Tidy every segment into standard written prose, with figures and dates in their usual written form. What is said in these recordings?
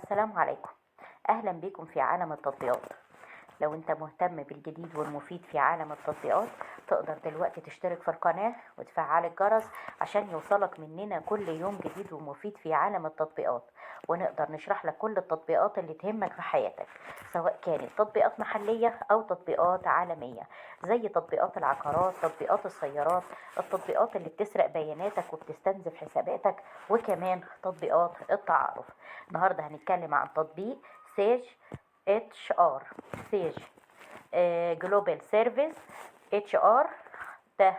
السلام عليكم. أهلا بكم في عالم التطبيقات. لو انت مهتم بالجديد والمفيد في عالم التطبيقات تقدر دلوقتي تشترك في القناة وتفعل الجرس عشان يوصلك مننا كل يوم جديد ومفيد في عالم التطبيقات، ونقدر نشرح لك كل التطبيقات اللي تهمك في حياتك، سواء كانت تطبيقات محلية أو تطبيقات عالمية، زي تطبيقات العقارات، تطبيقات السيارات، التطبيقات اللي بتسرق بياناتك وبتستنزف حساباتك، وكمان تطبيقات التعارف. النهاردة هنتكلم عن تطبيق سيج HR. سيج جلوبال سيرفيس HR. ده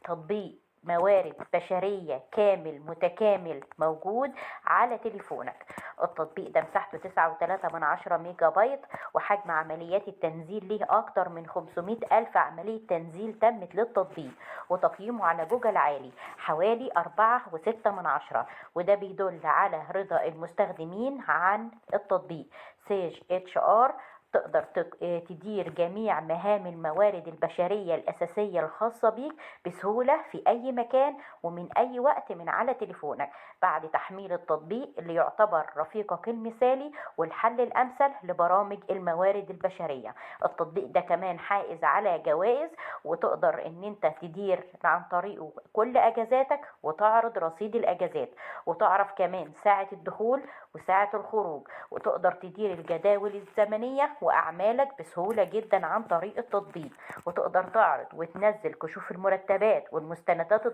تطبيق موارد بشرية كامل متكامل موجود على تليفونك. التطبيق ده مساحته 9.3 ميجا بايت، وحجم عمليات التنزيل ليه أكتر من 500 ألف عملية تنزيل تمت للتطبيق، وتقييمه على جوجل عالي حوالي 4.6، وده بيدل على رضا المستخدمين عن التطبيق. سيج HR تقدر تدير جميع مهام الموارد البشرية الأساسية الخاصة بيك بسهولة في أي مكان ومن أي وقت من على تليفونك، بعد تحميل التطبيق اللي يعتبر رفيقك المثالي والحل الأمثل لبرامج الموارد البشرية. التطبيق ده كمان حائز على جوائز، وتقدر ان انت تدير عن طريقه كل اجازاتك وتعرض رصيد الاجازات، وتعرف كمان ساعة الدخول وساعة الخروج، وتقدر تدير الجداول الزمنية وأعمالك بسهولة جدا عن طريق التطبيق، وتقدر تعرض وتنزل كشوف المرتبات والمستندات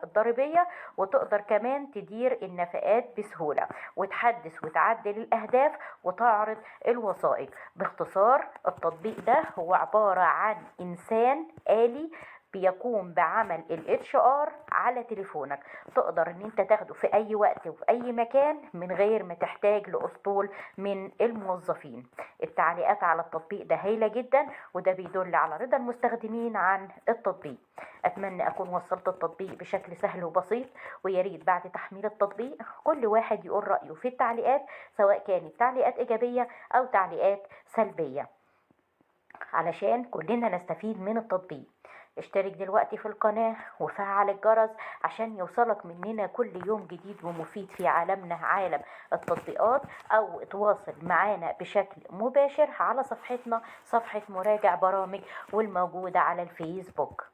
الضريبية، وتقدر كمان تدير النفقات بسهولة، وتحدث وتعدل الأهداف، وتعرض الوثائق. باختصار التطبيق ده هو عبارة عن إنسان آلي بيقوم بعمل ال HR على تليفونك، تقدر ان انت تاخده في اي وقت وفي اي مكان من غير ما تحتاج لأسطول من الموظفين. التعليقات على التطبيق ده هايلة جدا، وده بيدل على رضا المستخدمين عن التطبيق. اتمنى اكون وصلت التطبيق بشكل سهل وبسيط، وياريت بعد تحميل التطبيق كل واحد يقول رأيه في التعليقات، سواء كانت تعليقات ايجابية او تعليقات سلبية، علشان كلنا نستفيد من التطبيق. اشترك دلوقتي في القناة وفعل الجرس عشان يوصلك مننا كل يوم جديد ومفيد في عالمنا، عالم التطبيقات، او تواصل معانا بشكل مباشر على صفحتنا، صفحة مراجع برامج، والموجودة على الفيسبوك.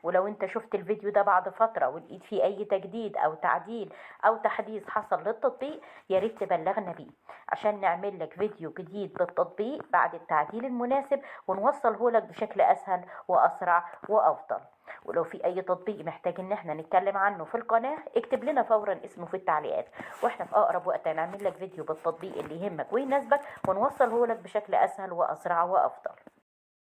ولو انت شفت الفيديو ده بعد فترة ولقيت فيه اي تجديد او تعديل او تحديث حصل للتطبيق، ياريت تبلغنا بيه عشان نعمل لك فيديو جديد للتطبيق بعد التعديل المناسب، ونوصله لك بشكل اسهل واسرع وافضل. ولو في اي تطبيق محتاج ان احنا نتكلم عنه في القناة، اكتب لنا فورا اسمه في التعليقات، واحنا في اقرب وقت هنعمل لك فيديو بالتطبيق اللي يهمك ويناسبك ونوصله لك بشكل اسهل واسرع وافضل.